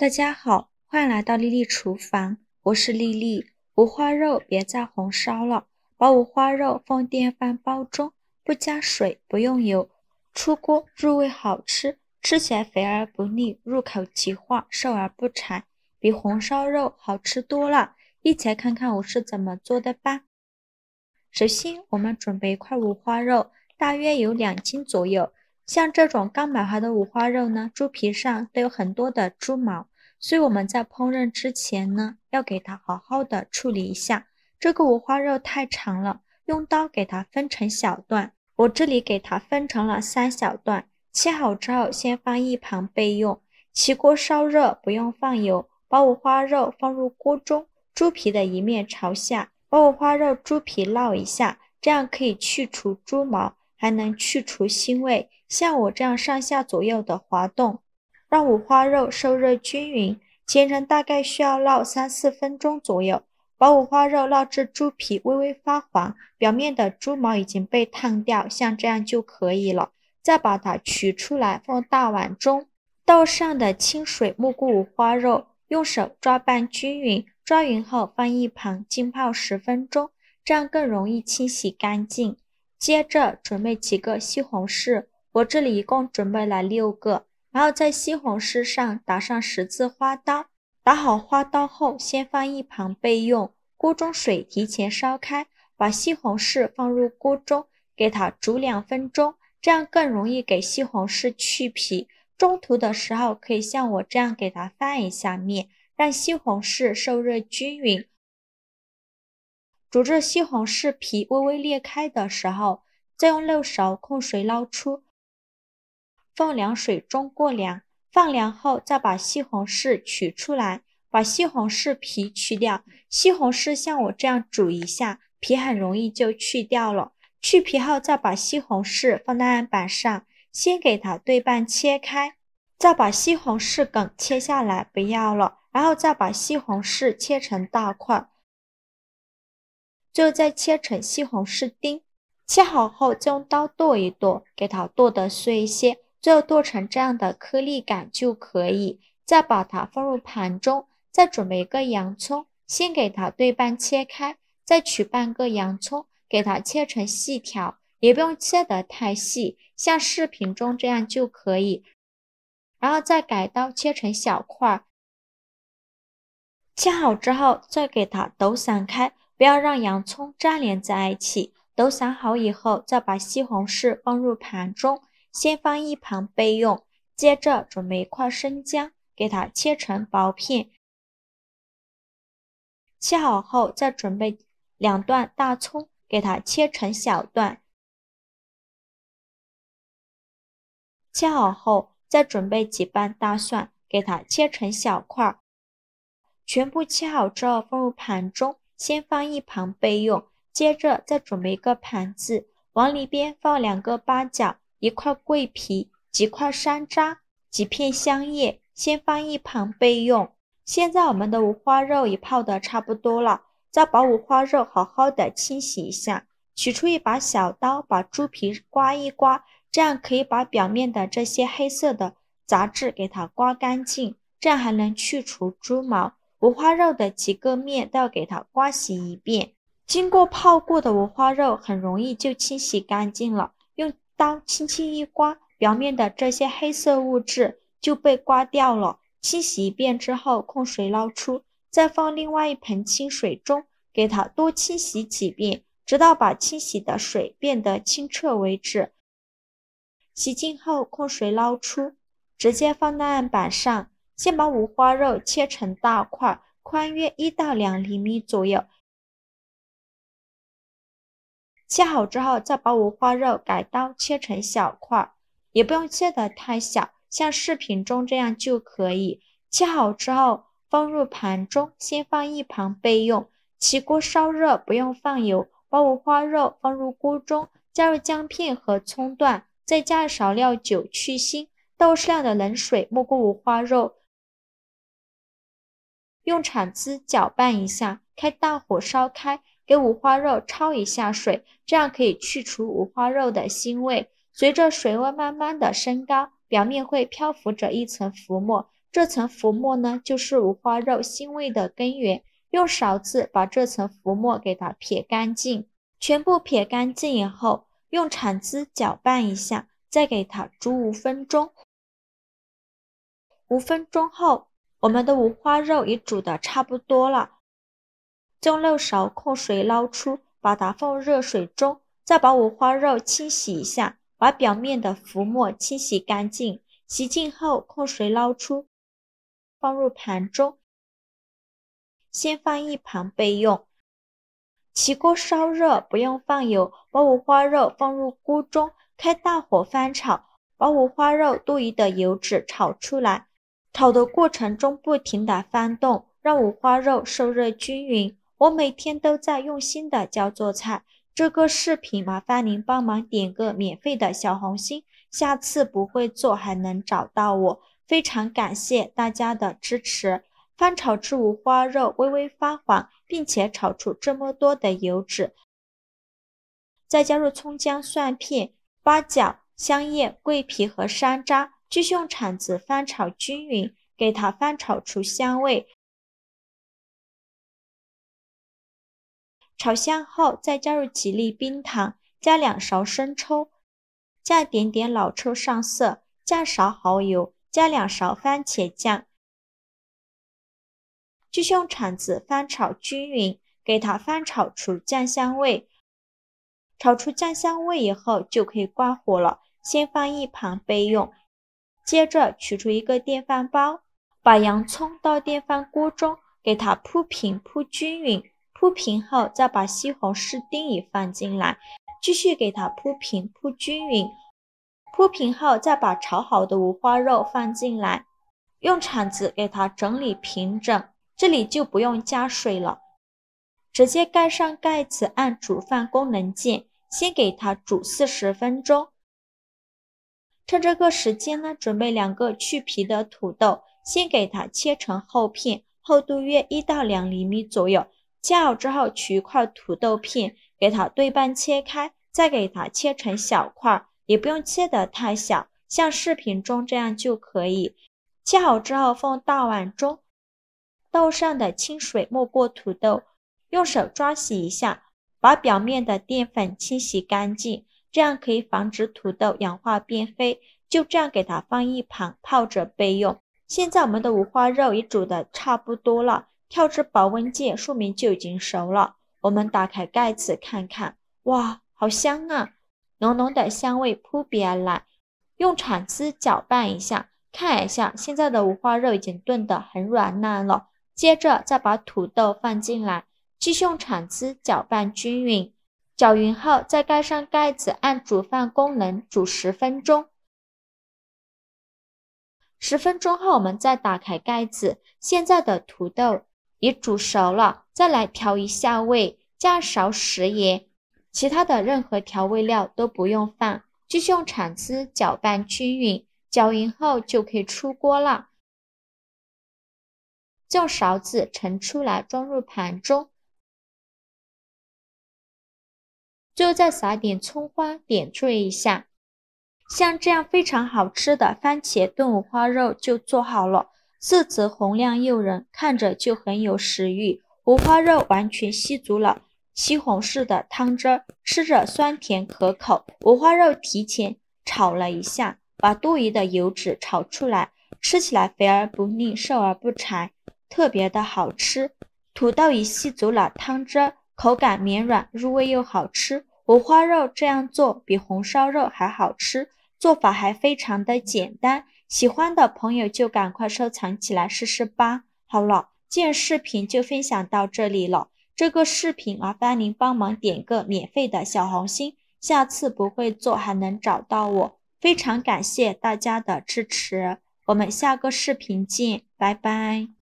大家好，欢迎来到丽丽厨房，我是丽丽。五花肉别再红烧了，把五花肉放电饭煲中，不加水，不用油，出锅入味好吃，吃起来肥而不腻，入口即化，瘦而不柴，比红烧肉好吃多了。一起来看看我是怎么做的吧。首先，我们准备一块五花肉，大约有2斤左右。像这种刚买回的五花肉呢，猪皮上都有很多的猪毛，所以我们在烹饪之前呢，要给它好好的处理一下。这个五花肉太长了，用刀给它分成小段，我这里给它分成了3小段，切好之后先放一旁备用。起锅烧热，不用放油，把五花肉放入锅中，猪皮的一面朝下，把五花肉猪皮烙一下，这样可以去除猪毛，还能去除腥味。像我这样上下左右的滑动，让五花肉受热均匀。全程大概需要烙3-4分钟左右，把五花肉烙至猪皮微微发黄，表面的猪毛已经被烫掉，像这样就可以了。再把它取出来放大碗中，倒上的清水没过五花肉，用手抓拌均匀，抓匀后放一旁浸泡10分钟，这样更容易清洗干净。接着准备几个西红柿，我这里一共准备了6个，然后在西红柿上打上10字花刀，打好花刀后先放一旁备用。锅中水提前烧开，把西红柿放入锅中，给它煮2分钟，这样更容易给西红柿去皮。中途的时候可以像我这样给它翻一下面，让西红柿受热均匀。煮至西红柿皮微微裂开的时候，再用漏勺控水捞出，放凉水中过凉。放凉后再把西红柿取出来，把西红柿皮去掉。西红柿像我这样煮一下，皮很容易就去掉了。去皮后再把西红柿放在案板上，先给它对半切开，再把西红柿梗切下来不要了，然后再把西红柿切成大块，最后再切成西红柿丁。切好后再用刀剁一剁，给它剁得碎一些，最后剁成这样的颗粒感就可以。再把它放入盘中，再准备一个洋葱，先给它对半切开，再取半个洋葱，给它切成细条，也不用切得太细，像视频中这样就可以。然后再改刀切成小块，切好之后再给它抖散开，不要让洋葱粘连在一起。抖散好以后，再把西红柿放入盘中，先放一旁备用。接着准备一块生姜，给它切成薄片。切好后再准备2段大葱，给它切成小段。切好后再准备几瓣大蒜，给它切成小块。全部切好之后放入盘中，先放一旁备用。接着再准备一个盘子，往里边放2个八角，一块桂皮，几块山楂，几片香叶，先放一旁备用。现在我们的五花肉也泡得差不多了，再把五花肉好好的清洗一下，取出一把小刀，把猪皮刮一刮，这样可以把表面的这些黑色的杂质给它刮干净，这样还能去除猪毛。五花肉的几个面都要给它刮洗一遍。经过泡过的五花肉很容易就清洗干净了，用刀轻轻一刮，表面的这些黑色物质就被刮掉了。清洗一遍之后控水捞出，再放另外一盆清水中，给它多清洗几遍，直到把清洗的水变得清澈为止。洗净后控水捞出，直接放在案板上，先把五花肉切成大块，宽约1到2厘米左右。切好之后再把五花肉改刀切成小块，也不用切得太小，像视频中这样就可以。切好之后放入盘中，先放一旁备用。起锅烧热，不用放油，把五花肉放入锅中，加入姜片和葱段，再加少料酒去腥，倒适量的冷水没过五花肉，用铲子搅拌一下，开大火烧开，给五花肉焯一下水，这样可以去除五花肉的腥味。随着水温慢慢的升高，表面会漂浮着一层浮沫，这层浮沫呢，就是五花肉腥味的根源。用勺子把这层浮沫给它撇干净，全部撇干净以后，用铲子搅拌一下，再给它煮5分钟。5分钟后，我们的五花肉已煮得差不多了，用漏勺控水捞出，把它放入热水中，再把五花肉清洗一下，把表面的浮沫清洗干净。洗净后控水捞出，放入盘中，先放一旁备用。起锅烧热，不用放油，把五花肉放入锅中，开大火翻炒，把五花肉多余的油脂炒出来。炒的过程中不停地翻动，让五花肉受热均匀。我每天都在用心的教做菜，这个视频麻烦您帮忙点个免费的小红心，下次不会做还能找到我。非常感谢大家的支持。翻炒至五花肉微微发黄，并且炒出这么多的油脂，再加入葱姜蒜片、八角、香叶、桂皮和山楂，继续用铲子翻炒均匀，给它翻炒出香味。炒香后，再加入几粒冰糖，加2勺生抽，加点点老抽上色，加勺蚝油，加2勺番茄酱。继续用铲子翻炒均匀，给它翻炒出酱香味。炒出酱香味以后，就可以关火了，先放一旁备用。接着取出一个电饭煲，把洋葱倒电饭锅中，给它铺平铺均匀。铺平后，再把西红柿丁也放进来，继续给它铺平铺均匀。铺平后，再把炒好的五花肉放进来，用铲子给它整理平整。这里就不用加水了，直接盖上盖子，按煮饭功能键，先给它煮40分钟。趁这个时间呢，准备2个去皮的土豆，先给它切成厚片，厚度约1到2厘米左右。切好之后，取一块土豆片，给它对半切开，再给它切成小块，也不用切得太小，像视频中这样就可以。切好之后放大碗中，豆上的清水没过土豆，用手抓洗一下，把表面的淀粉清洗干净，这样可以防止土豆氧化变黑。就这样给它放一旁泡着备用。现在我们的五花肉也煮得差不多了，跳至保温键说明就已经熟了。我们打开盖子看看，哇，好香啊，浓浓的香味扑鼻而来。用铲子搅拌一下，看一下现在的五花肉已经炖得很软烂了。接着再把土豆放进来，继续用铲子搅拌均匀。搅匀后再盖上盖子，按煮饭功能煮10分钟。10分钟后我们再打开盖子，现在的土豆也煮熟了，再来调一下味，加勺食盐，其他的任何调味料都不用放，继续用铲子搅拌均匀。搅匀后就可以出锅了。用勺子盛出来，装入盘中，最后再撒点葱花点缀一下。像这样非常好吃的番茄炖五花肉就做好了，色泽红亮诱人，看着就很有食欲。五花肉完全吸足了西红柿的汤汁儿，吃着酸甜可口。五花肉提前炒了一下，把多余的油脂炒出来，吃起来肥而不腻，瘦而不柴，特别的好吃。土豆已吸足了汤汁，口感绵软，入味又好吃。五花肉这样做比红烧肉还好吃，做法还非常的简单。喜欢的朋友就赶快收藏起来试试吧。好了，今日视频就分享到这里了。这个视频麻烦您帮忙点个免费的小红心，下次不会做还能找到我。非常感谢大家的支持，我们下个视频见，拜拜。